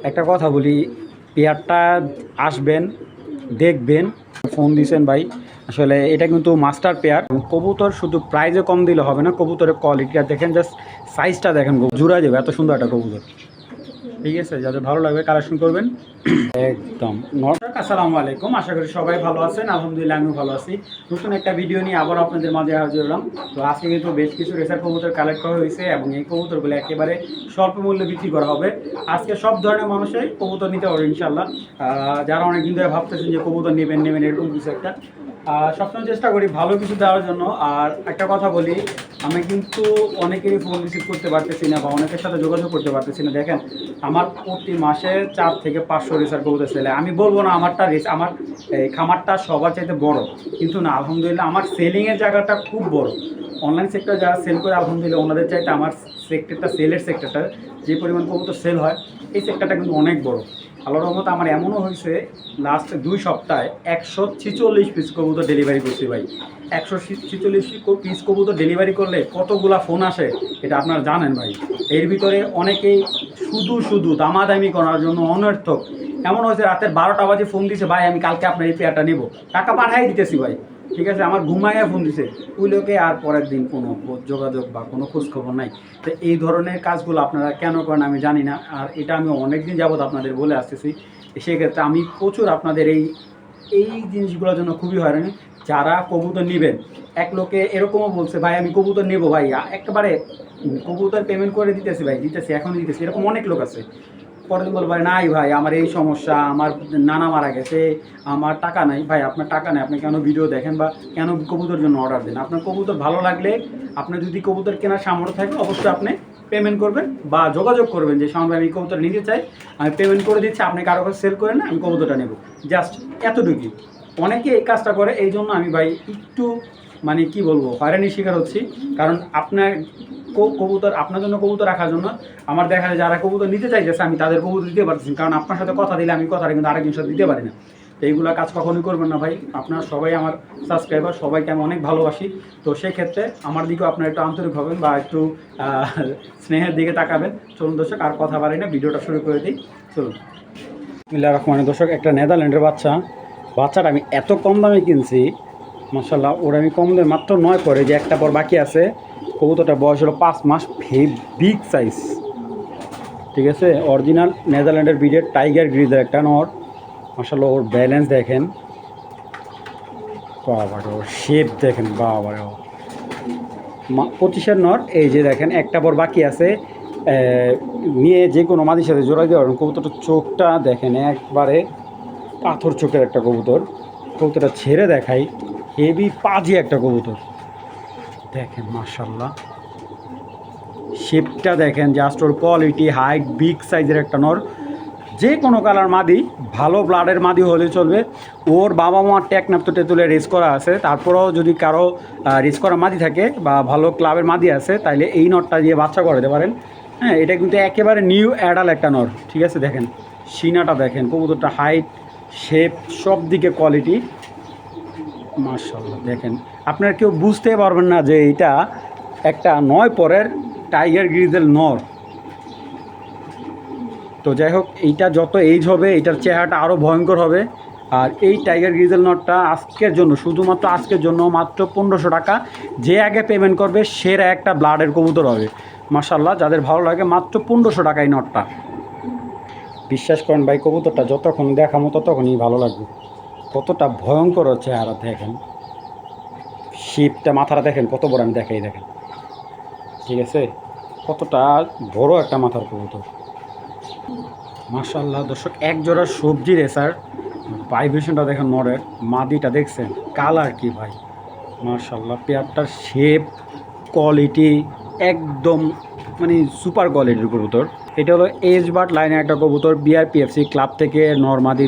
একটা কথা বলি, পেয়ারটা আসবেন, দেখবেন। ফোন দিয়েছেন ভাই, আসলে এটা কিন্তু মাস্টার পেয়ার। কবুতর শুধু প্রাইজে কম দিলে হবে না, কবুতরের কোয়ালিটিটা দেখেন, জাস্ট সাইজটা দেখেন, জোড়া যাবে এত সুন্দর একটা কবুতর। ঠিক আছে, যাদের ভালো লাগবে কালেকশন করবেন একদম। আসসালামু আলাইকুম, আশা করি সবাই ভালো আছেন। আলহামদুলিল্লাহ আমিও ভালো আছি। নতুন একটা ভিডিও নিয়ে আবার আপনাদের মাঝে হাজির হলাম। তো আজকে কিন্তু বেশ কিছু রেসার কবুতর কালেক্ট করা হয়েছে এবং এই কবুতরগুলো একেবারে স্বল্প মূল্যে বিক্রি করা হবে। আজকে সব ধরনের মানুষই কবুতর নিতে পারবে ইনশাল্লাহ। যারা অনেকদিন ধরে ভাবতেছেন যে কবুতর নেবেন এরকম কিছু একটা, সবসময় চেষ্টা করি ভালো কিছু দেওয়ার জন্য। আর একটা কথা বলি, আমি কিন্তু অনেকেরই ফোন রিসিভ করতে পারতেছি না বা অনেকের সাথে যোগাযোগ করতে পারতেছি না। দেখেন, আমার প্রতি মাসে 4 থেকে 500 রেসার কবুতর সেলে। আমি বলবো না আমার এই খামারটা সবার চাইতে বড়, কিন্তু না, আলহামদুলিল্লাহ আমার সেলিংয়ের জায়গাটা খুব বড়। অনলাইন সেক্টর যারা সেল করে, আলহামদুলিল্লাহ ওনাদের চাইতে আমার সেক্টরটা, সেলের সেক্টরটা, যে পরিমাণ কবুতর সেল হয়, এই সেক্টরটা কিন্তু অনেক বড়। আল্লাহর রহমতে আমার এমনও হয়েছে, লাস্ট 2 সপ্তাহে 146 পিস কবুতর ডেলিভারি করছি ভাই। 146 পিস কবুতর ডেলিভারি করলে কতগুলা ফোন আসে এটা আপনারা জানেন ভাই। এর ভিতরে অনেকেই শুধু দামাদামি করার জন্য অনর্থক, এমন হয়েছে রাতের 12টা বাজে ফোন দিছে, ভাই আমি কালকে আপনার এই পেয়ারটা নেবো, টাকা পাঠাই দিতেছি ভাই। ঠিক আছে, আমার ঘুমাইয়া ফোন দিছে, ওই লোকে আর পরের দিন কোনো যোগাযোগ বা কোনো খোঁজখবর নাই। তো এই ধরনের কাজগুলো আপনারা কেন করেন আমি জানি না। আর এটা আমি অনেক দিন যাবৎ আপনাদের বলে আসতেছি। সেক্ষেত্রে আমি প্রচুর আপনাদের এই জিনিসগুলোর জন্য খুবই হয়রানি। যারা কবুতর নেবেন, এক লোকে এরকমও বলছে, ভাই আমি কবুতর নেবো ভাই, একেবারে কবুতর পেমেন্ট করে দিতেছি ভাই, দিতেছি এখন দিতেছি, এরকম অনেক লোক আছে। পরে দিন বলবো, নাই ভাই আমার এই সমস্যা, আমার নানা মারা গেছে, আমার টাকা নাই। ভাই আপনার টাকা নেই, আপনি কেন ভিডিও দেখেন বা কেন কবুতর জন্য অর্ডার দেন? আপনার কবুতর ভালো লাগলে, আপনার যদি কবুতর কেনার সামর্থ্য থাকে, অবশ্যই আপনি পেমেন্ট করবেন বা যোগাযোগ করবেন যে সামনে আমি কবুতর নিতে চাই, আমি পেমেন্ট করে দিচ্ছি, আপনি কারো কাছে সেল করে না, আমি কবুতরটা নেব। জাস্ট এতটুকুই। অনেকে এই কাজটা করে, এই জন্য আমি ভাই একটু মানে কি বলবো, হয়রানির শিকার হচ্ছি। কারণ আপনার কবুতর, আপনার জন্য কবুতর রাখার জন্য আমার দেখা যায় যারা কবুতর নিতে চাইতেছে, আমি তাদের কবুতর দিতে পারতেছি, কারণ আপনার সাথে কথা দিলে আমি কথাটা কিন্তু আরেকজনের সাথে দিতে পারি না। তো এইগুলো কাজ কখনোই করবেন না ভাই। আপনারা সবাই আমার সাবস্ক্রাইবার, সবাইকে আমি অনেক ভালোবাসি। তো সেক্ষেত্রে আমার দিকেও আপনারা একটু আন্তরিক হবেন বা একটু স্নেহের দিকে তাকাবেন। চলুন দর্শক, আর কথা বাড়ি না, ভিডিওটা শুরু করে দিই, চলুন। বিসমিল্লাহির রহমানির দর্শক, একটা নেদারল্যান্ডের বাচ্চাটা আমি এত কম দামে কিনছি, মাশাআল্লাহ। ওর আমি কম দামে মাত্র 9 পরে, যে একটা পর বাকি আছে। কবুতরটা বয়স হলো 5 মাস, বিগ সাইজ। ঠিক আছে, অরিজিনাল নেদারল্যান্ডের ব্রিডের টাইগার গ্রিজের একটা নর। মাশাআল্লাহ, ওর ব্যালেন্স দেখেন, বাবারে ওর শেপ দেখেন, বাবারে। 25-এর নর, এই যে দেখেন একটা পর বাকি আছে। নিয়ে যে কোনো মাদির সাথে জোড়া দিয়ে পারবেন। কবুতরটার চোখটা দেখেন, একবারে পাথর চোখের একটা কবুতর। কবুতরটা ছেড়ে দেখাই, হেভি পাজি একটা কবুতর দেখেন, মাশাআল্লাহ। শেপটা দেখেন, জাস্ট ওর কোয়ালিটি, হাইট, বিগ সাইজের একটা নর। যে কোনো কালার মাদি, ভালো ব্লাডের মাদি হলে চলবে। ওর বাবা মার ট্যাকনাপ তো তেঁতুলে রেস করা আছে, তারপরেও যদি কারো রেস করা মাদি থাকে বা ভালো ক্লাবের মাদি আছে, তাইলে এই নরটা দিয়ে বাচ্চা করাতে পারেন। হ্যাঁ, এটা কিন্তু একেবারে নিউ অ্যাডাল একটা নর। ঠিক আছে, দেখেন সিনাটা দেখেন, কবুতরটা হাইট, শেপ, সব দিকে কোয়ালিটি, মাশাআল্লাহ। দেখেন, আপনারা কেউ বুঝতে পারবেন না যে এটা একটা 9 পরের টাইগার গ্রিজেল নর। তো যাই হোক, এইটা যত এইজ হবে এটার চেহারাটা আরও ভয়ঙ্কর হবে। আর এই টাইগার গ্রিজেল নটটা আজকের জন্য, শুধুমাত্র আজকের জন্য মাত্র 1500 টাকা। যে আগে পেমেন্ট করবে সেরা একটা ব্লাডের কবুতর হবে, মাশাআল্লাহ। যাদের ভালো লাগে মাত্র 1500 টাকা এই নটটা। বিশ্বাস করেন ভাই, কবুতরটা যতক্ষণ দেখামো ততক্ষণই ভালো লাগবে। কতটা ভয়ঙ্কর চেহারা দেখেন, শিপটা, মাথাটা দেখেন কত বড়, আমি দেখাই দেখেন। ঠিক আছে, কতটা বড় একটা মাথার কবুতর, মাশাআল্লাহ। দর্শক, এক জোড়া সবজি রেসার, ভাইব্রেশনটা দেখেন নরের, মাদিটা দেখছেন কালার কি ভাই, মাশাআল্লাহ। পেয়ারটার শেপ, কোয়ালিটি একদম মানে সুপার কোয়ালিটির কবুতর। এটা হলো এজ বার্ড লাইনের একটা কবুতর, বিআরপিএফসি ক্লাব থেকে নরমাদি,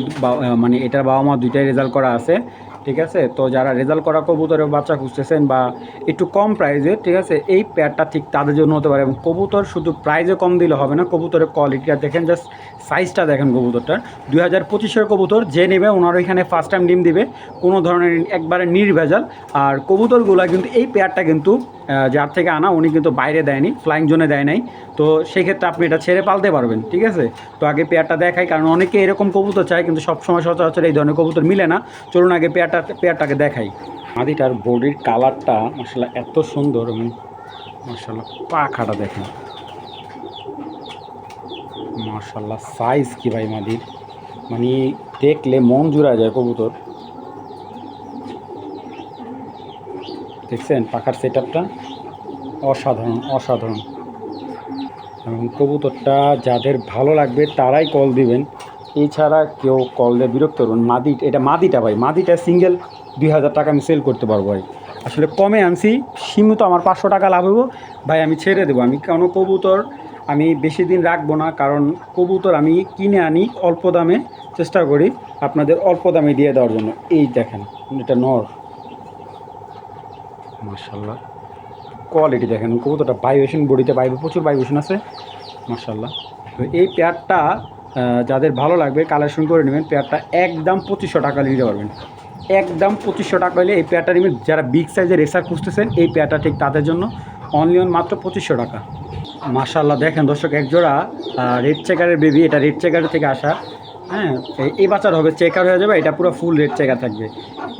মানে এটার বাবা মা দুইটাই রেজাল্ট করা আছে। ঠিক আছে, তো যারা রেজাল্ট করা কবুতরের বাচ্চা খুঁজতেছেন বা একটু কম প্রাইজে, ঠিক আছে, এই পেয়ারটা ঠিক তাদের জন্য হতে পারে। এবং কবুতর শুধু প্রাইজে কম দিলে হবে না, কবুতরের কোয়ালিটিটা দেখেন, জাস্ট সাইজটা দেখেন কবুতরটার। 2025-এর কবুতর, যে নেবে ওনার ওইখানে ফার্স্ট টাইম ডিম দিবে, কোনো ধরনের একবারে নির্ভেজাল। আর কবুতরগুলো কিন্তু, এই পেয়ারটা কিন্তু যার থেকে আনা উনি কিন্তু বাইরে দেয়নি, ফ্লাইং জোনে দেয় নাই। তো সেক্ষেত্রে আপনি এটা ছেড়ে পালতে পারবেন, ঠিক আছে। তো আগে পেয়ারটা দেখাই, কারণ অনেকে এরকম কবুতর চায় কিন্তু সবসময় সচরাচর এই ধরনের কবুতর মিলে না। চলুন আগে পেয়ারটাকে দেখাই। মাদিটার বডির কালারটা মাশাআল্লাহ এত সুন্দর, এবং মাশাআল্লাহ পাখাটা দেখেন, মাশাআল্লাহ সাইজ কি ভাই মাদির, মানে দেখলে মন জুড়া যায় কবুতর। দেখছেন পাখার সেট আপটা অসাধারণ অসাধারণ। এবং কবুতরটা যাদের ভালো লাগবে তারাই কল দিবেন, এছাড়া কেউ কল দিয়ে বিরক্ত করুন। এটা মাদিটা ভাই, মাদিটা সিঙ্গেল 2000 টাকা আমি সেল করতে পারবো ভাই। আসলে কমে আনছি, সীমিত আমার 500 টাকা লাভ হবো ভাই, আমি ছেড়ে দেবো। আমি কোনো কবুতর আমি বেশি দিন রাখবো না, কারণ কবুতর আমি কিনে আনি অল্প দামে, চেষ্টা করি আপনাদের অল্প দামে দিয়ে দেওয়ার জন্য। এই দেখেন এটা নর, মাশাআল্লাহ কোয়ালিটি দেখেন, কবুতরটা ভাইব্রেশন, বডিতে প্রচুর ভাইব্রেশন আছে মাশাআল্লাহ। তো এই পেয়ারটা যাদের ভালো লাগবে কালেকশন করে নেবেন। পেয়ারটা একদম 2500 টাকা নিতে পারবেন, একদম 2500 টাকা হলে এই পেয়ারটা নেবেন। যারা বিগ সাইজের রেসার খুঁজতেছেন এই পেয়ারটা ঠিক তাদের জন্য, অনলি মাত্র 2500 টাকা। মাশাআল্লাহ দেখেন দর্শক, এক জোড়া রেড চেকারের বেবি, এটা রেড চেকারের থেকে আসা। হ্যাঁ, এই বাচ্চার হবে চেকার হয়ে যাবে, এটা পুরো ফুল রেড চেকার থাকবে।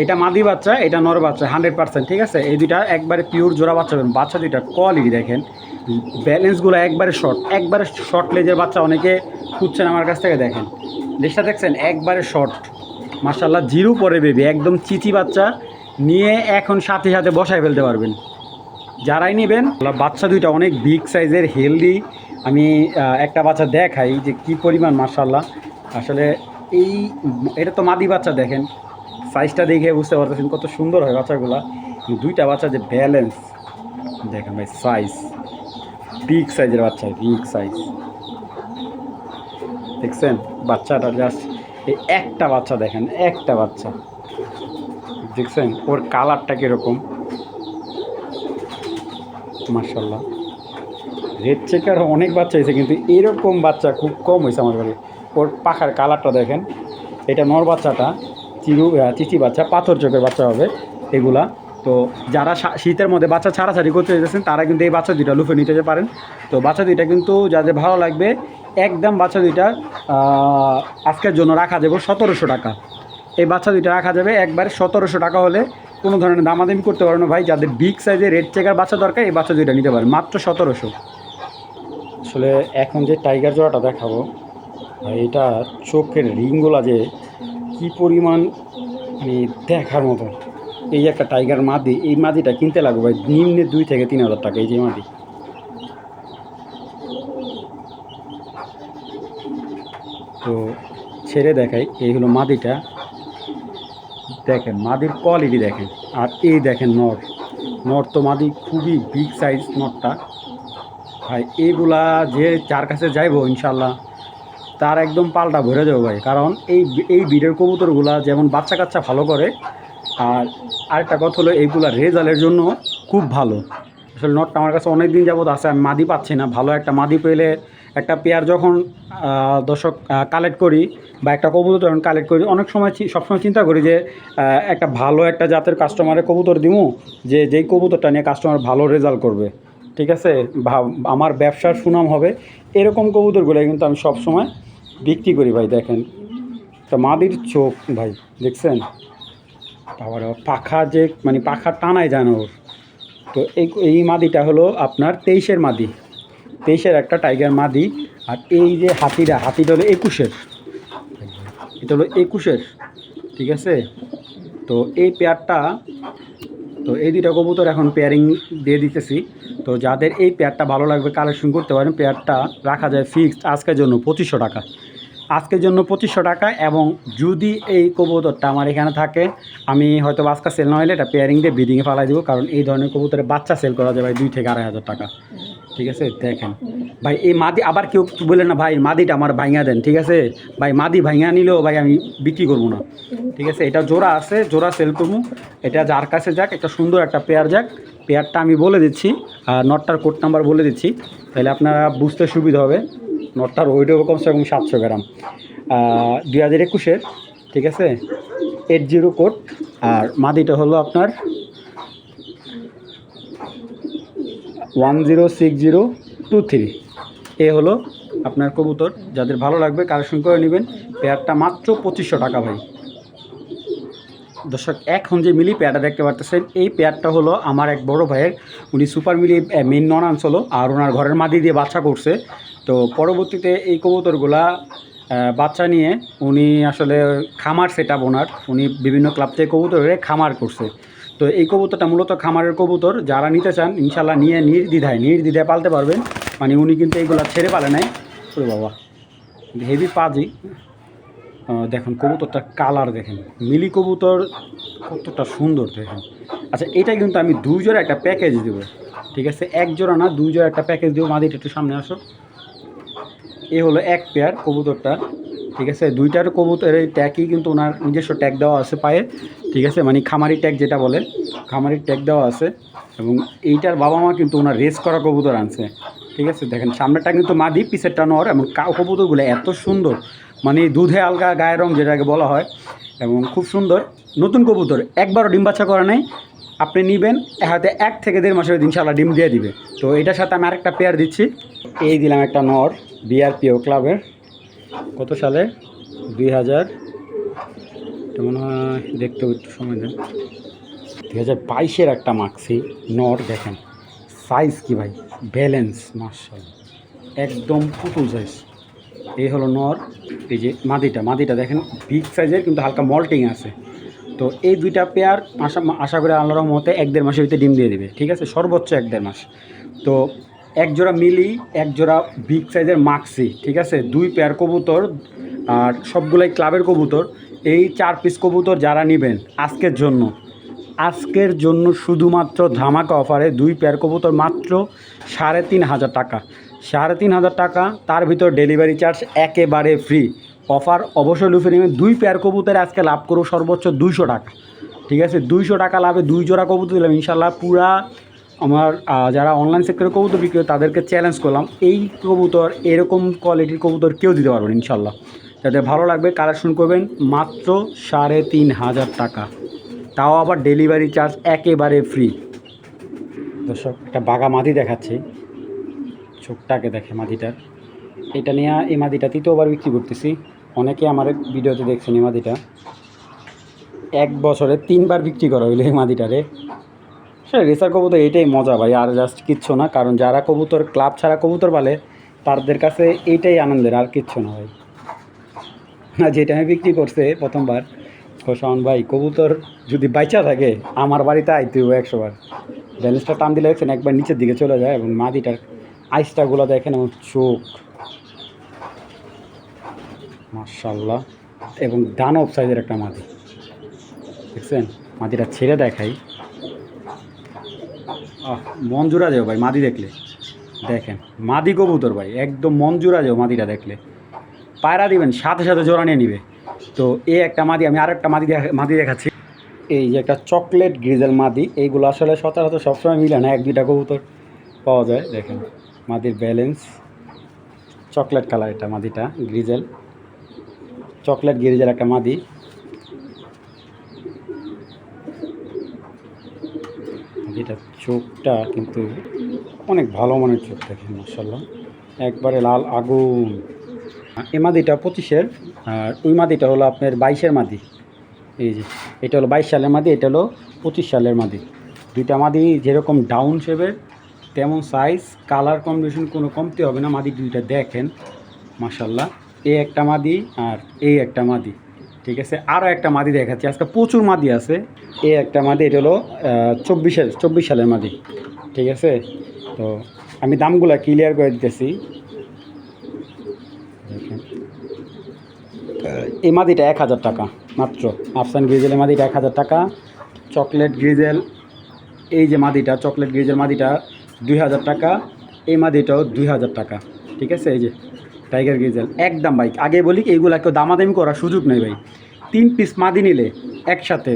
এটা মাদি বাচ্চা, এটা নর বাচ্চা 100%, ঠিক আছে। এই দুইটা একবারে পিওর জোড়া বাচ্চা পাবেন। বাচ্চা দুইটা কোয়ালিটি দেখেন, ব্যালেন্সগুলো একবারে শর্ট লেজের বাচ্চা অনেকে খুঁজছেন আমার কাছ থেকে। দেখেন লেজটা দেখছেন একবারে শর্ট, মাশাআল্লাহ জিরো পরে বেবি, একদম চিচি বাচ্চা, নিয়ে এখন সাথে সাথে বসায় ফেলতে পারবেন যারাই নেবেন। বাচ্চা দুইটা অনেক বিগ সাইজের, হেলদি। আমি একটা বাচ্চা দেখাই যে কি পরিমাণ মাশাআল্লাহ। আসলে এটা তো মাদি বাচ্চা, দেখেন সাইজটা দেখে বুঝতে পারতেছেন কত সুন্দর হয় বাচ্চাগুলা। দুইটা বাচ্চা যে ব্যালেন্স দেখেন ভাই, সাইজ বিগ সাইজের বাচ্চা, বিগ সাইজ দেখছেন। বাচ্চাটা জাস্ট এই একটা বাচ্চা দেখেন, একটা বাচ্চা দেখছেন, ওর কালারটা কীরকম মাশাআল্লাহ। রেড চেকার অনেক বাচ্চা হয়েছে কিন্তু এরকম বাচ্চা খুব কম হয়েছে আমার বাড়ি। ওর পাখার কালারটা দেখেন। এটা নর বাচ্চাটা চিচি বাচ্চা, পাথর চোখের বাচ্চা হবে এগুলা। তো যারা শীতের মধ্যে বাচ্চা ছাড়াছাড়ি করতে যেতেছেন তারা কিন্তু এই বাচ্চা দুইটা লুফে নিতে পারেন। তো বাচ্চা দুইটা কিন্তু যাদের ভালো লাগবে, একদম বাচ্চা দুইটা আজকের জন্য রাখা যাবে 1700 টাকা। এই বাচ্চা দুইটা রাখা যাবে একবারে 1700 টাকা হলে কোনো ধরনের দামাদামি করতে পারবেন না ভাই। যাদের বিগ সাইজের রেড চেকার বাচ্চা দরকার এই বাচ্চা দুইটা নিতে পারেন মাত্র 1700। আসলে এখন যে টাইগার জোড়াটা দেখাবো ভাই, এটা চোখের রিংগুলা যে কী পরিমাণ, মানে দেখার মতো। এই একটা টাইগার মাদি, এই মাদিটা কিনতে লাগবে ভাই নিম্নে 2000 থেকে 3000 টাকা। এই যে মাদি, তো ছেড়ে দেখাই। এই হলো মাদিটা, দেখেন মাদির কোয়ালিটি দেখেন। আর এই দেখেন নর তো মাদি খুবই বিগ সাইজ নরটা ভাই। এইগুলা যে যার কাছে যাইবো ইনশাল্লাহ তার একদম পালটা ভরে যাবো ভাই, কারণ এই বিডের কবুতরগুলা যেমন বাচ্চা কাচ্চা ভালো করে, আর আরেকটা কথা হলো এইগুলা রেজাল্টের জন্য খুব ভালো। আসলে নটটা আমার কাছে অনেক দিন যাবত আছে, আমি মাদি পাচ্ছি না। ভালো একটা মাদি পেলে, একটা পেয়ার যখন দর্শক কালেক্ট করি বা একটা কবুতর যখন কালেক্ট করি, অনেক সময় সবসময় চিন্তা করি যে একটা ভালো একটা জাতের কাস্টমারের কবুতর দিমু, যেই কবুতরটা নিয়ে কাস্টমার ভালো রেজাল্ট করবে, ঠিক আছে, আমার ব্যবসার সুনাম হবে, এরকম কবুতরগুলো কিন্তু আমি সবসময় বিক্রি করি ভাই। দেখেন তা মাদির চোখ ভাই দেখছেন, আবার পাখা যে মানে পাখা টানাই যায় না ওর। তো এই মাদিটা হলো আপনার 23-এর মাদি, 23-এর একটা টাইগার মাদি। আর এই যে হাতিটা হলো 21-এর, এটা হলো 21-এর, ঠিক আছে। তো এই পেয়ারটা, তো এই দুইটা কবুতর এখন পেয়ারিং দিয়ে দিতেছি। তো যাদের এই পেয়ারটা ভালো লাগবে কালেকশন করতে পারেন। পেয়ারটা রাখা যায় ফিক্সড আজকের জন্য 2500 টাকা, আজকের জন্য 2500 টাকা। এবং যদি এই কবুতরটা আমার এখানে থাকে, আমি হয়তো আজকে সেল না হলে এটা পেয়ারিং দিয়ে ব্রিডিংয়ে ফালাই দেবো, কারণ এই ধরনের কবুতরের বাচ্চা সেল করা যায় ভাই 2 থেকে 2500 টাকা, ঠিক আছে। দেখেন ভাই এই মাদি, আবার কেউ বলে না ভাই মাদিটা আমার ভাঙা দেন, ঠিক আছে ভাই, মাদি ভাঙা নিলেও ভাই আমি বিক্রি করবো না, ঠিক আছে। এটা জোড়া আছে, জোড়া সেল করবো। এটা যার কাছে যাক, একটা সুন্দর একটা পেয়ার যাক। পেয়ারটা আমি বলে দিচ্ছি, নটটার কোড নাম্বার বলে দিচ্ছি, তাহলে আপনারা বুঝতে সুবিধা হবে। নটটার ওয়েট হবে কমসে কম 700 গ্রাম, 2021-এর, ঠিক আছে, 80 কোড। আর মাদিটা হলো আপনার 106023। এ হলো আপনার কবুতর, যাদের ভালো লাগবে কালেকশন করে নেবেন। পেয়ারটা মাত্র 2500 টাকা ভাই। দর্শক, এখন যে মিলি পেয়ারটা দেখতে পারতেছেন, এই পেয়ারটা হলো আমার এক বড় ভাইয়ের। উনি সুপার মিলি মেন নন আনছিল, আর ওনার ঘরের মাদি দিয়ে বাচ্চা করছে। তো পরবর্তীতে এই কবুতরগুলা বাচ্চা নিয়ে উনি আসলে খামার সেট আপ ওনার, উনি বিভিন্ন ক্লাব থেকে কবুতরের খামার করছে। তো এই কবুতরটা মূলত খামারের কবুতর, যারা নিতে চান ইনশাল্লাহ নিয়ে নির্দ্বিধায় পালতে পারবেন। মানে উনি কিন্তু এইগুলা ছেড়ে পালে নাই। ওরে বাবা, হেভি পাজি। দেখুন কবুতরটার কালার দেখেন, মিলি কবুতর কতটা সুন্দর দেখেন। আচ্ছা, এটা কিন্তু আমি 2 জোড়া একটা প্যাকেজ দেবো, ঠিক আছে? 1 জোড়া না, 2 জোড়া একটা প্যাকেজ দেবো। মাদিটা একটু সামনে আসো। এ হলো এক পেয়ার কবুতরটা, ঠিক আছে? 2টার কবুতরের ট্যাগই কিন্তু ওনার নিজস্ব ট্যাগ দেওয়া আছে পায়ে, ঠিক আছে? মানে খামারি ট্যাগ যেটা বলে, খামারি ট্যাগ দেওয়া আছে। এবং এইটার বাবা মা কিন্তু ওনার রেস করা কবুতর আনছে, ঠিক আছে? দেখেন সামনেরটা কিন্তু মাদি, পিছেরটা নর। এবং কবুতরগুলো এত সুন্দর, মানে দুধে আলগা গায়ের রং যেটাকে বলা হয়, এবং খুব সুন্দর। নতুন কবুতর, একবারও ডিম বাচ্চা করা নেই। আপনি নেবেন হাতে 1 থেকে 1.5 মাসের ইনশাআল্লাহ ডিম দিয়ে দিবে। তো এটার সাথে আমি আরেকটা পেয়ার দিচ্ছি। এই দিলাম একটা নর, বিআরপিও ক্লাবের। কত সালে? 2000, মনে হয় দেখতে একটু সময় দেন। 2022-এর একটা মাক্সি নর। দেখেন সাইজ কি ভাই, ব্যালেন্স মাশাআল্লাহ, একদম পুতুল সাইজ। এই হলো নর। এই যে মাদিটা দেখেন বিগ সাইজের, কিন্তু হালকা মল্টিং আছে। তো এই 2টা পেয়ার আশা করি আল্লাহর রহমতে 1-1.5 মাসের ভিতরে ডিম দিয়ে দিবে, ঠিক আছে? সর্বোচ্চ 1-1.5 মাস। তো 1 জোড়া মিলি, 1 জোড়া বিগ সাইজের মাক্সি, ঠিক আছে? 2 পেয়ার কবুতর, আর সবগুলাই ক্লাবের কবুতর। এই 4 পিস কবুতর যারা নেবেন আজকের জন্য শুধুমাত্র ধামাকা অফারে 2 পেয়ার কবুতর মাত্র 3500 টাকা। 3500 টাকা, তার ভিতর ডেলিভারি চার্জ একেবারে ফ্রি। অফার অবশ্যই লুফে নেবেন। 2 পেয়ার কবুতরে আজকে লাভ করো সর্বোচ্চ 200 টাকা, ঠিক আছে? 200 টাকা লাভে 2 জোড়া কবুতর দিলাম ইনশাল্লাহ। পুরা আমার যারা অনলাইন সেক্টরে কবুতর বিক্রি করে তাদেরকে চ্যালেঞ্জ করলাম, এই কবুতর এরকম কোয়ালিটির কবুতর কেউ দিতে পারবেন ইনশাল্লাহ। যাতে ভালো লাগবে কালেকশন করবেন, মাত্র 3500 টাকা, তাও আবার ডেলিভারি চার্জ একেবারে ফ্রি। দর্শক, একটা বাঘা মাদি দেখাচ্ছি, চোখটাকে দেখে মাদিটার। এটা নিয়ে এই মাদিটা 3য়বার বিক্রি করতেছি। অনেকে আমার ভিডিওতে দেখছেন এই মাদিটা 1 বছরে 3বার বিক্রি করা হইলো এই মাদিটারে। আসলে রেসার কবুতর এইটাই মজা ভাই, আর জাস্ট কিচ্ছু না। কারণ যারা কবুতর ক্লাব ছাড়া কবুতর পালে তাদের কাছে এইটাই আনন্দের, আর কিচ্ছু না ভাই। না, যেটা আমি বিক্রি করছে প্রথমবার, শাওন ভাই কবুতর যদি বাইচা থাকে আমার বাড়িতে আইতে হবে 100 বার। ব্যালেন্সটা টান দিলে দেখছেন একবার নিচের দিকে চলে যায়। এবং মাদিটার আইসটাগুলো দেখেন, আমার চোখ মাশাআল্লাহ, এবং দানব সাইজের একটা মাদি দেখছেন। মাদিটা ছেড়ে দেখাই, মন জুড়া যাও ভাই মাদি দেখলে। দেখেন মাদি কবুতর ভাই, একদম মন জুড়া যাও মাদিটা দেখলে। পায়রা দিবেন সাথে সাথে জোড়া নিয়ে নিবে। তো এই একটা মাদি, আমি আরেকটা মাদি দেখাচ্ছি। এই যে একটা চকলেট গ্রিজেল মাদি, এইগুলো আসলে সচরাচর সবসময় মিলে না, 1-2টা কবুতর পাওয়া যায়। দেখেন মাদির ব্যালেন্স, চকলেট কালার এটা মাদিটা, চকলেট গ্রিজেল একটা মাদি। মাদিটার চোখটা কিন্তু অনেক ভালো মানের চোখ, দেখেন মাশাআল্লাহ, একবারে লাল আগুন। এই মাদিটা 25-এর, আর ওই মাদিটা হলো আপনার 22-এর মাদি। এই যে এটা হলো 22 সালের মাদি, এটা হলো 25 সালের মাদি। 2টা মাদি যেরকম ডাউন শেপের তেমন সাইজ, কালার কম্বিনেশন কোনো কমতি হবে না। মাদি 2টা দেখেন মাশাআল্লাহ। এই একটা মাদি আর এই একটা মাদি, ঠিক আছে? আরও একটা মাদি দেখাচ্ছি, আজকে প্রচুর মাদি আছে। এই একটা মাদি, এটা হলো 24 সালের মাদি, ঠিক আছে? তো আমি দামগুলো ক্লিয়ার করে দিতেছি। দেখেন এই মাদিটা 1000 টাকা মাত্র। আফসান গ্রিজেলের মাদিটা 1000 টাকা। চকলেট গ্রিজেল, এই যে মাদিটা চকলেট গ্রিজেল মাদিটা 2000 টাকা। এই মাদিটাও 2000 টাকা, ঠিক আছে? এই যে টাইগার গ্রিজেল একদম ভাই, আগে বলি এইগুলো কেউ দামাদামি করার সুযোগ নেই ভাই। 3 পিস মাদি নিলে একসাথে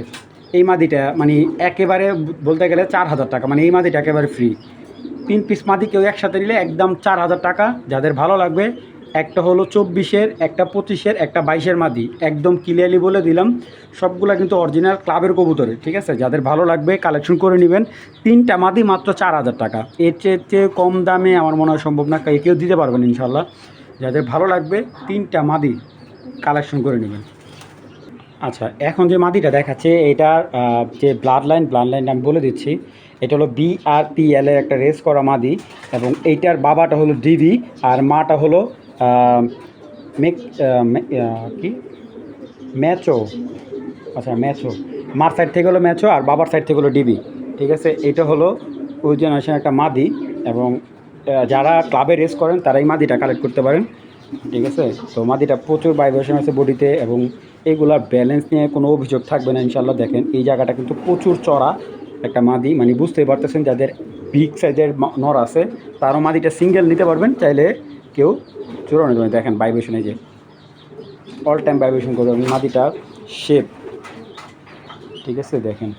এই মাদিটা মানে একেবারে বলতে গেলে 4000 টাকা, মানে এই মাদিটা একেবারে ফ্রি। 3 পিস মাদি কেউ একসাথে নিলে একদম 4000 টাকা। যাদের ভালো লাগবে একটা হলো 24-এর, একটা 25-এর, একটা 22-এর মাদি, একদম ক্লিয়ারলি বলে দিলাম। সবগুলা কিন্তু অরিজিনাল ক্লাবের কবুতরে, ঠিক আছে? যাদের ভালো লাগবে কালেকশন করে নেবেন। 3টা মাদি মাত্র 4000 টাকা, এর চেয়ে কম দামে আমার মনে হয় সম্ভব না, কেউ দিতে পারবেন ইনশাল্লাহ। যাদের ভালো লাগবে 3টা মাদি কালেকশন করে নেবেন। আচ্ছা, এখন যে মাদিটা দেখাচ্ছে এটার যে ব্লাড লাইন আমি বলে দিচ্ছি। এটা হলো BRPL এর একটা রেস করা মাদি, এবং এইটার বাবাটা হলো ডিভি আর মাটা হলো কি ম্যাচো। আচ্ছা, ম্যাচো। মার সাইড থেকে হলো ম্যাচো আর বাবার সাইড থেকে হলো ডিবি, ঠিক আছে? এটা হলো ওই জেনারেশন একটা মাদি, এবং যারা ক্লাবে রেস করেন তারা এই মাদিটা কালেক্ট করতে পারেন, ঠিক আছে? তো মাদিটা প্রচুর ভাইব্রেশন আছে বডিতে, এবং এইগুলার ব্যালেন্স নিয়ে কোনো অভিযোগ থাকবে না ইনশাল্লাহ। দেখেন এই জায়গাটা কিন্তু প্রচুর চড়া একটা মাদি, মানে বুঝতেই পারতেছেন যাদের বিগ সাইজের নর আছে তারও মাদিটা সিঙ্গেল নিতে পারবেন, চাইলে কেউ চোরানো যাবে। দেখেন ভাইব্রেশনে যে অল টাইম ভাইব্রেশন করবে মাদিটার শেপ, ঠিক আছে? দেখেন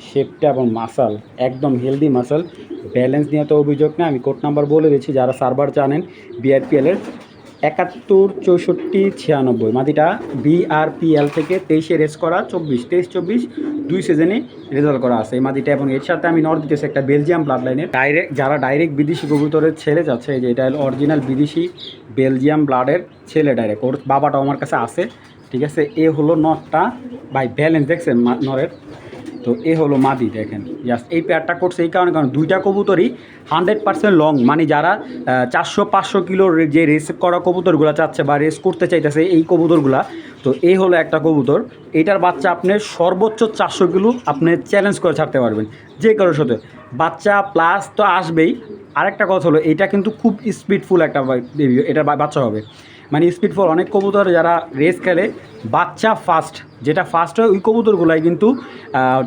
শেপটা এবং মাসাল একদম হেলদি মাসাল, ব্যালেন্স নিয়ে তো অভিযোগ না। আমি কোড নাম্বার বলে দিচ্ছি, যারা সার্ভার জানেন BRPL-এর 71 64 96। মাদিটা BRPL থেকে 23-এ রেস করা, 23-24 2 সিজনে রেজাল্ট করা আছে এই মাদিটা। এবং এর সাথে আমি নর দিতেছি একটা বেলজিয়াম ব্লাড লাইনের, যারা ডাইরেক্ট বিদেশি কবুতরের ছেলে যাচ্ছে, যে এটা হলো অরিজিনাল বিদেশি বেলজিয়াম ব্লাডের ছেলে ডাইরেক্ট, ওর বাবাটাও আমার কাছে আছে, ঠিক আছে? এ হলো নরটা, বাই ব্যালেন্স দেখছেন নরের। তো এ হলো মাদি, দেখেন জাস্ট এই পেয়ারটা করছে এই কারণে, কারণ দুইটা কবুতরই 100% লং, মানে যারা 400-500 কিলোর যে রেস করা কবুতরগুলো চাচ্ছে বা রেস করতে চাইতেছে এই কবুতরগুলা, তো এই হলো একটা কবুতর। এইটার বাচ্চা আপনি সর্বোচ্চ 400 কিলো আপনি চ্যালেঞ্জ করে ছাড়তে পারবেন যে কারোর সাথে। বাচ্চা প্লাস তো আসবেই। আরেকটা কথা হলো এটা কিন্তু খুব স্পিডফুল একটা বেবি, এটা বাচ্চা হবে, মানে স্পিডফুল। অনেক কবুতর যারা রেস খেলে বাচ্চা ফাস্ট, যেটা ফাস্ট হয় ওই কবুতরগুলাই কিন্তু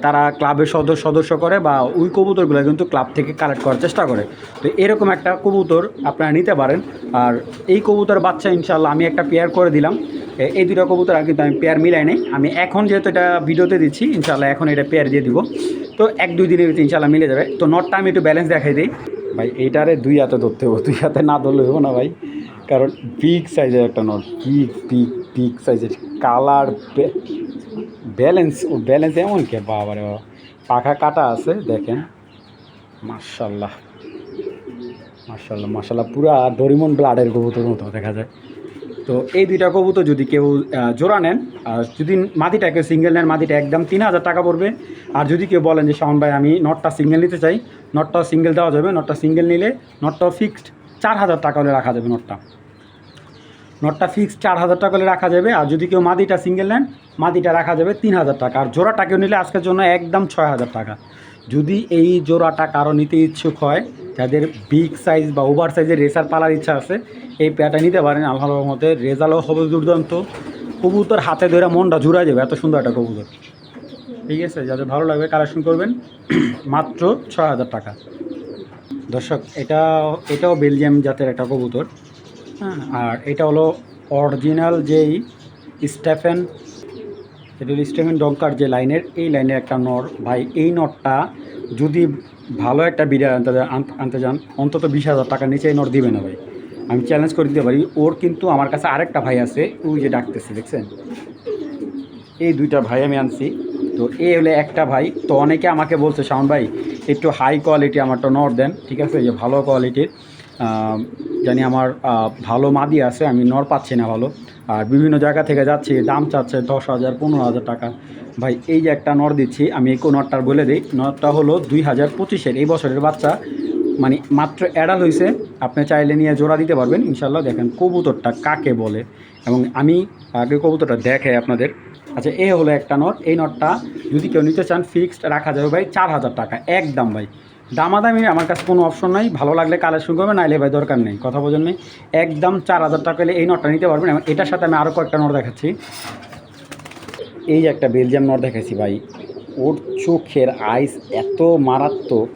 তারা ক্লাবের সদস্য করে, বা ওই কবুতরগুলো কিন্তু ক্লাব থেকে কালেক্ট করার চেষ্টা করে। তো এরকম একটা কবুতর আপনারা নিতে পারেন। আর এই কবুতর বাচ্চা ইনশাল্লাহ আমি একটা পেয়ার করে দিলাম। এই দুটো কবুতর আর কিন্তু আমি পেয়ার মিলাই নেই, আমি এখন যেহেতু এটা ভিডিওতে দিচ্ছি ইনশাল্লাহ এখন এটা পেয়ার দিয়ে দিব। তো 1-2 দিনের ভিতরে ইনশাল্লাহ মিলে যাবে। তো নটটা আমি একটু ব্যালেন্স দেখাই দিই ভাই। এইটারে 2 হাতে ধরতে হবে, 2 হাতে না ধরলে হবো না ভাই, কারণ বিগ সাইজের একটা নট, বিগ সাইজের কালার ব্যালেন্স, ও ব্যালেন্স এমন কে বাবারে বাবা, পাখা কাটা আছে দেখেন। মাশাল্লাহ মাশাল্লাহ মাশাল্লাহ, পুরা ডরিমন ব্লাডের কবুতর মতো দেখা যায়। তো এই দুইটা কবুতর যদি কেউ জোড়া নেন, আর যদি মাদিটাকে সিঙ্গেল নেন, মাদিটা একদম 3000 টাকা পড়বে। আর যদি কেউ বলেন যে শাওন ভাই আমি নটটা সিঙ্গেল নিতে চাই, নটটাও সিঙ্গেল দেওয়া যাবে। নটটা সিঙ্গেল নিলে নটটাও ফিক্সড 4000 টাকা হলে রাখা যাবে। নটটা ফিক্সড 4000 টাকা হলে রাখা যাবে। আর যদি কেউ মাদিটা সিঙ্গেল নেন, মাদিটা রাখা যাবে 3000 টাকা। আর জোড়াটাকেও নিলে আজকের জন্য একদম 6000 টাকা। যদি এই জোড়াটা কারো নিতে ইচ্ছুক হয়, যাদের বিগ সাইজ বা ওভার সাইজের রেসার পালার ইচ্ছা আছে, এই পেয়ারটা নিতে পারেন। আল্লাহর রহমতে রেজাল্টও হবে দুর্দান্ত। কবুতর হাতে ধরে মনটা জুড়ে যাবে, এত সুন্দর একটা কবুতর, ঠিক আছে? যাদের ভালো লাগবে কালেকশন করবেন, মাত্র 6000 টাকা। দর্শক এটাও বেলজিয়াম জাতের একটা কবুতর, হ্যাঁ। আর এটা হলো অরিজিনাল যেই স্টেফেন, এটা হলো স্টেফেন ডঙ্কার যে লাইনের, এই লাইনের একটা নর ভাই। এই নরটা যদি ভালো একটা বিড়াল আনতে যান, অন্তত 20,000 টাকার নিচে এই নর দিবে না ভাই, আমি চ্যালেঞ্জ করে দিতে পারি। ওর কিন্তু আমার কাছে আরেকটা ভাই আছে, ওই যে ডাকতেছে দেখছেন, এই দুইটা ভাই আমি আনছি। তো এই হলে একটা ভাই। তো অনেকে আমাকে বলছে শাওন ভাই একটু হাই কোয়ালিটি আমারটা নর দেন, ঠিক আছে? যে ভালো কোয়ালিটির, জানি আমার ভালো মাদি আছে, আমি নর পাচ্ছি না ভালো। আর বিভিন্ন জায়গা থেকে যাচ্ছি, দাম চাচ্ছে 10,000 15,000 টাকা। ভাই এই যে একটা নর দিচ্ছি আমি, এই নরটার বলে দিই, নরটা হলো 2025-এর এই বছরের বাচ্চা, মানে মাত্র অ্যাডাল হয়েছে। আপনি চাইলে নিয়ে জোড়া দিতে পারবেন ইনশাল্লাহ। দেখেন কবুতরটা কাকে বলে, এবং আমি আগে কবুতরটা দেখাই আপনাদের। আচ্ছা, এই হলো একটা নট। এই নটটা যদি কেউ নিতে চান ফিক্সড রাখা যাবে ভাই 4000 টাকা একদম ভাই। দামাদামি আমার কাছে কোনো অপশন নাই, ভালো লাগলে কালেকশন করবে, নাইলে ভাই দরকার নেই, কথা বোঝেন নেই। একদম 4000 টাকা হলে এই নটটা নিতে পারবেন। এবং এটার সাথে আমি আরও কয়েকটা নট দেখাচ্ছি। এই যে একটা বেলজিয়াম নট দেখাচ্ছি ভাই, ওর চোখের আইস এত মারাত্মক,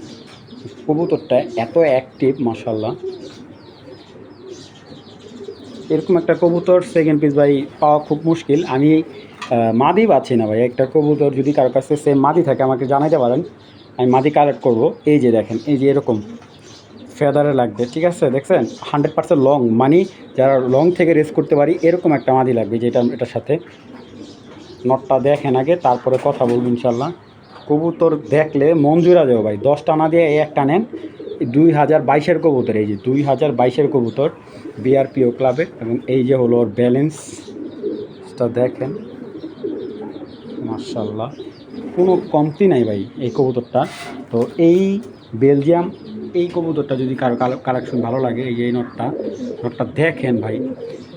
কবুতরটা এত অ্যাক্টিভ মাশাল্লাহ। এরকম একটা কবুতর সেকেন্ড পিস ভাই পাওয়া খুব মুশকিল। আমি মাদি পাচ্ছি না ভাই। একটা কবুতর যদি কারোর কাছে সেম মাদি থাকে আমাকে জানাইতে পারেন, আমি মাদি কালেক্ট করবো। এই যে দেখেন, এই যে এরকম ফেদারে লাগবে, ঠিক আছে। দেখছেন 100% লং, মানে যারা লং থেকে রেস করতে পারি এরকম একটা মাদি লাগবে, যেটা এটার সাথে। নটটা দেখেন আগে, তারপরে কথা বলবো ইনশাল্লাহ। কবুতর দেখলে মন জুড়া যাবে ভাই। 10 টানা দিয়ে এই একটা নেন, 2022-এর কবুতর, এই যে 2022-এর কবুতর বিআরপিও ক্লাবের। এবং এই যে হলো ওর ব্যালেন্সটা দেখেন, মাশাল্লাহ কোনো কমতি নাই ভাই এই কবুতরটা। তো এই বেলজিয়াম এই কবুতরটা যদি কারো কালেকশন ভালো লাগে, এই যে এই নটটা দেখেন ভাই।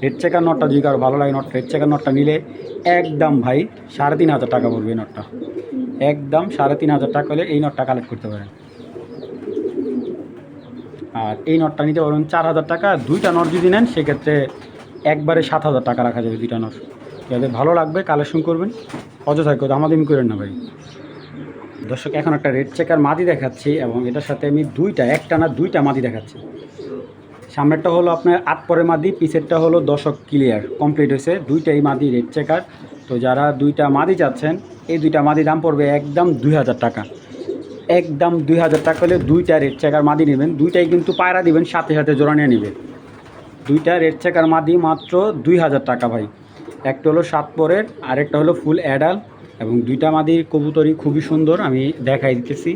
রেড চেকার নটটা যদি কারো ভালো লাগে, রেড চেকার নটটা নিলে একদম ভাই 3,500 টাকা পড়বে এই নটটা। একদম 3,500 টাকা হলে এই নটটা কালেক্ট করতে পারেন। আর এই নটটা নিতে পারবেন 4,000 টাকা। 2টা নট যদি নেন সেক্ষেত্রে একবারে 7,000 টাকা রাখা যাবে 2টা নট। যাদের ভালো লাগবে কালেকশন করবেন, অযথায় কেউ দামাদামি করেন না ভাই। দর্শক এখন একটা রেড চেকার মাদি দেখাচ্ছি, এবং এটার সাথে আমি একটা না দুইটা মাদি দেখাচ্ছি। সামনেরটা হলো আপনার 8 পরের মাদি, পিছেরটা হলো দশক ক্লিয়ার কমপ্লিট হয়েছে, দুইটাই মাদি রেড চেকার। তো যারা 2টা মাদি চাচ্ছেন, এই 2টা মাদি দাম পড়বে একদম 2,000 টাকা। একদম 2,000 টাকা হলে 2টা রেড চেকার মাদি নেবেন। 2টাই কিন্তু পায়রা দিবেন, সাথে সাথে জোড়া নিয়ে নেবে। 2টা রেড চেকার মাদি মাত্র 2,000 টাকা ভাই। একটা হলো 7 পরের, আরেকটা হলো ফুল অ্যাডাল। এবং 2টা মাদির কবুতরই খুবই সুন্দর, আমি দেখাই দিতেছি।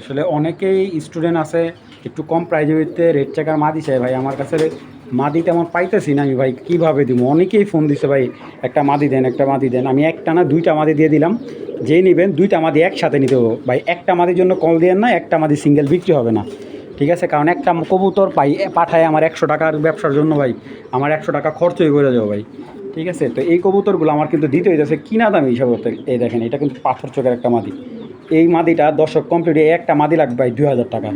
আসলে অনেকেই স্টুডেন্ট আছে একটু কম প্রাইজের ভিতরে রেড চেকার মাদি চাই ভাই। আমার কাছে মাদি তেমন পাইতেছি না, আমি ভাই কীভাবে দিব। অনেকেই ফোন দিছে ভাই একটা মাদি দেন, একটা মাদি দেন। আমি একটা না 2টা মাদি দিয়ে দিলাম। যেই নেবেন 2টা মাদি একসাথে নিতে হবে ভাই। একটা মাদির জন্য কল দিয়ে না, একটা মাদি সিঙ্গেল বিক্রি হবে না, ঠিক আছে। কারণ একটা কবুতর পাঠায় আমার 100 টাকার ব্যবসার জন্য ভাই, আমার 100 টাকা খরচই করে যাবো ভাই, ঠিক আছে। তো এই কবুতরগুলো আমার কিন্তু দিতে হইতেছে কিনা দামি হিসাবে। এই দেখেন, এটা কিন্তু পাথর চোখের একটা মাদি। এই মাদিটা দর্শক কমপ্লিট, একটা মাদি লাগবে ভাই 2,000 টাকা,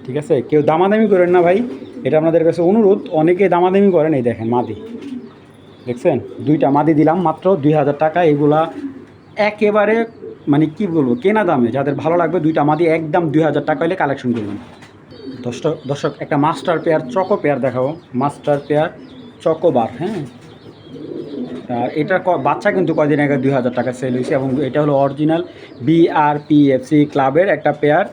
ঠিক আছে। কেউ দামাদামি করেন না ভাই, এটা আপনাদের কাছে অনুরোধ। অনেকে দামাদামি করেন। এই দেখেন মাদি, দেখছেন 2টা মাদি দিলাম মাত্র 2,000 টাকা। এগুলা একেবারে মানে কি বলবো, কেনা দামে। যাদের ভালো লাগবে 2টা মাদি একদম 2,000 টাকা হলে কালেকশন করবেন। দর্শক একটা মাস্টার পেয়ার চকো পেয়ার দেখাবো, মাস্টার পেয়ার চকোবার, হ্যাঁ। আর এটার বাচ্চা কিন্তু কয়দিন আগে 2,000 টাকা সেল হয়েছে। এবং এটা হলো অরিজিনাল বিআরপিএফসি ক্লাবের একটা পেয়ার।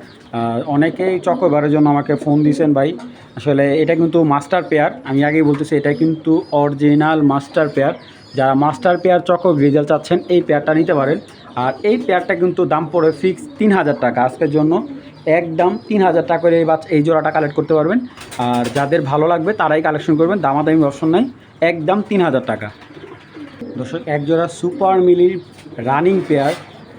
অনেকেই চকোবারের জন্য আমাকে ফোন দিয়েছেন ভাই। আসলে এটা কিন্তু মাস্টার পেয়ার, আমি আগেই বলতেছি এটা কিন্তু অরিজিনাল মাস্টার পেয়ার। যারা মাস্টার পেয়ার চকো গ্রিজেল চাচ্ছেন এই পেয়ারটা নিতে পারেন। আর এই পেয়ারটা কিন্তু দাম পড়ে ফিক্স 3,000 টাকা আজকের জন্য। একদম 3,000 টাকা করে এই জোড়াটা কালেক্ট করতে পারবেন। আর যাদের ভালো লাগবে তারাই কালেকশন করবেন, দামাদামি অপশন নাই, একদম 3,000 টাকা। দর্শক একজোড়া সুপার মিলির রানিং পেয়ার,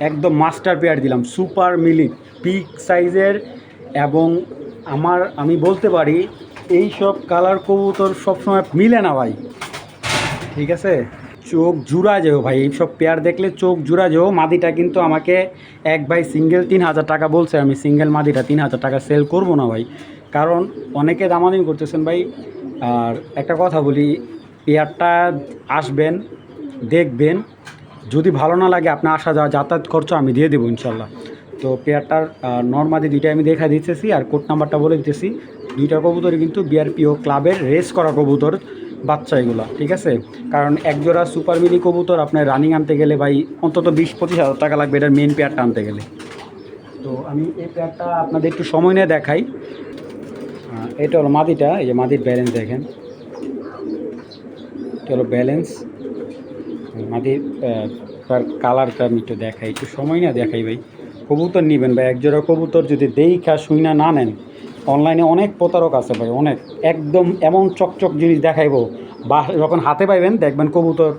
একদম মাস্টার পেয়ার দিলাম, সুপার মিলি বিগ সাইজের। এবং আমি বলতে পারি এই সব কালার কবুতর সবসময় মিলে না ভাই, ঠিক আছে। চোখ জুড়া যেও ভাই, এইসব পেয়ার দেখলে চোখ জুড়া যেও। মাদিটা কিন্তু আমাকে এক ভাই সিঙ্গেল 3,000 টাকা বলছে, আমি সিঙ্গেল মাদিটা 3,000 টাকা সেল করব না ভাই, কারণ অনেকে দামাদামি করতেছেন ভাই। আর একটা কথা বলি, পেয়ারটা আসবেন, দেখবেন, যদি ভালো না লাগে আপনার আসা যাওয়া যাতায়াত খরচ আমি দিয়ে দেবো ইনশাল্লাহ। তো পেয়ারটার নর্মাদি 2টাই আমি দেখা দিতেছি, আর কোড নাম্বারটা বলে দিতেছি। 2টা কবুতরই কিন্তু বিআরপিও ক্লাবের রেস করা কবুতর বাচ্চা এগুলো, ঠিক আছে। কারণ একজোড়া সুপার মিলি কবুতর আপনার রানিং আনতে গেলে ভাই অন্তত 20-25 হাজার টাকা লাগবে এটার মেন পেয়ারটা আনতে গেলে। তো আমি এই পেয়ারটা আপনাদের একটু সময় নিয়ে দেখাই। এটা হলো মাদিটা, এই যে মাদির ব্যালেন্স দেখেন, এটা হলো ব্যালেন্স মাদির। তার কালারটা আমি একটু দেখাই, একটু সময় না দেখাই ভাই। কবুতর নেবেন ভাই, একজোড়া কবুতর যদি দেখা শুইনা না নেন, অনলাইনে অনেক প্রতারক আছে ভাই, অনেক। একদম এমন চকচক জিনিস দেখাইবো, বা যখন হাতে পাইবেন দেখবেন কবুতর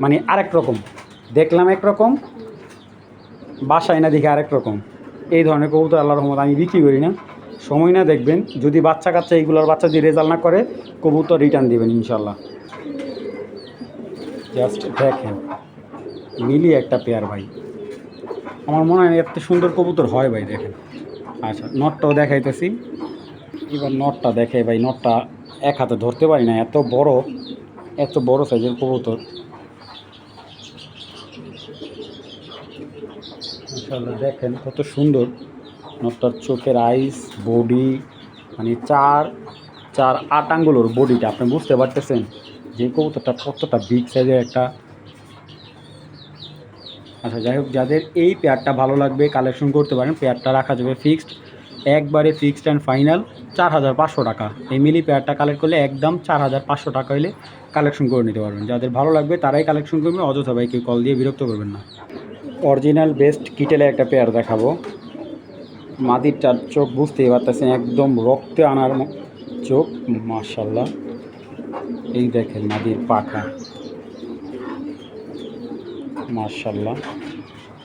মানে আরেক রকম, দেখলাম একরকম, বাসায় না দেখে আরেক রকম। এই ধরনের কবুতর আল্লাহর রহমত আমি বিক্রি করি না। সময় না দেখবেন, যদি বাচ্চা কাচ্চা এইগুলোর বাচ্চা যদি রেজাল্ট না করে কবুতর রিটার্ন দিবেন ইনশাল্লাহ। জাস্ট দেখেন মিলি একটা পেয়ার ভাই, আমার মনে হয় এত সুন্দর কবুতর হয় ভাই, দেখেন। আচ্ছা নটটাও দেখাইতেছি, এবার নটটা দেখে ভাই। নটটা এক হাতে ধরতে পারি না, এত বড় সাইজের কবুতর। ইনশাল্লাহ দেখেন কত সুন্দর নটটার চোখের আইস, বডি, মানে 4 আঙ্গুলের বডিটা, আপনি বুঝতে পারতেছেন যে কবুতরটা কতটা বিগ সাইজের একটা। আচ্ছা যাই হোক, যাদের এই পেয়ারটা ভালো লাগবে কালেকশন করতে পারেন, পেয়ারটা রাখা যাবে ফিক্সড একবারে ফিক্সড অ্যান্ড ফাইনাল 4,500 টাকা। এই মিলি পেয়ারটা কালেক্ট করলে একদম 4,500 টাকা হলে কালেকশন করে নিতে পারবেন। যাদের ভালো লাগবে তারাই কালেকশন করবেন, অযথা ভাই কেউ কল দিয়ে বিরক্ত করবেন না। অরিজিনাল বেস্ট কিটেলে একটা পেয়ার দেখাবো। মাদিরটার চোখ বুঝতেই পারতেছেন, একদম রক্তে আনার চোখ, মাশাল্লাহ। এই দেখেন মাদির পাখা, মাশাল্লাহ।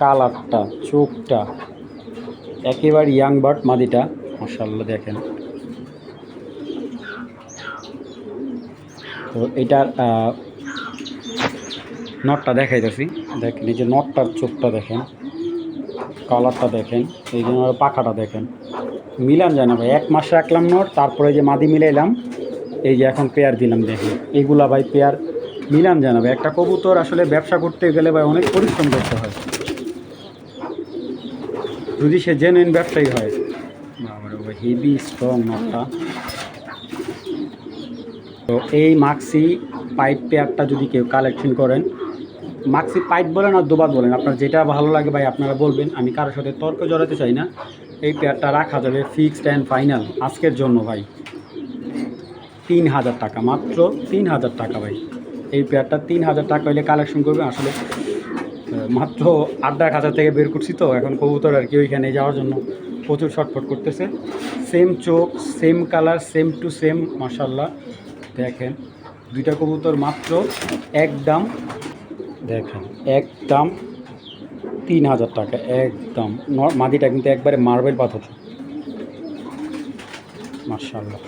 কালারটা, চোখটা একেবারে ইয়াং বার্ড মাদিটা, মাশাল্লাহ দেখেন। তো এটার নটটা দেখাইতেছি, দেখেন এই যে নটটার চোখটা দেখেন, কালারটা দেখেন, এই জন্য পাখাটা দেখেন, মিলান যায় না ভাই। 1 মাস রাখলাম নট, তারপরে যে মাদি মিলাইলাম, এই যে এখন পেয়ার দিলাম, দেখেন এইগুলা ভাই পেয়ার মিলান যায় না ভাই। একটা কবুতর আসলে ব্যবসা করতে গেলে ভাই অনেক পরিশ্রম করতে হয়, যদি সে জেনুইন ব্যবসায়ী হয়। ভাই হেভি স্ট্রং নটটা। তো এই মাক্সি পাইপ পেয়ারটা যদি কেউ কালেকশন করেন, মাক্সি পাইপ বলেন আর দোবাত বলেন, আপনার যেটা ভালো লাগে ভাই আপনারা বলবেন, আমি কারোর সাথে তর্ক জড়াতে চাই না। এই পেয়ারটা রাখা যাবে ফিক্সড অ্যান্ড ফাইনাল আজকের জন্য ভাই 3,000 টাকা, মাত্র 3,000 টাকা ভাই। এই পেয়ারটা 3,000 টাকা হলে কালেকশন করবে। আসলে মাত্র আড্ডা খাঁচা থেকে বের করছি, তো এখন কবুতর আর কি ওইখানে যাওয়ার জন্য প্রচুর ছটফট করতেছে। সেম চোখ, same colour, same to same, মাশাল্লাহ। দেখেন দুইটা কবুতর মাত্র একদম, দেখেন একদম 3,000 টাকা একদম। মাদিটা কিন্তু একবারে মার্বেল পাথর, মাশাল্লাহ।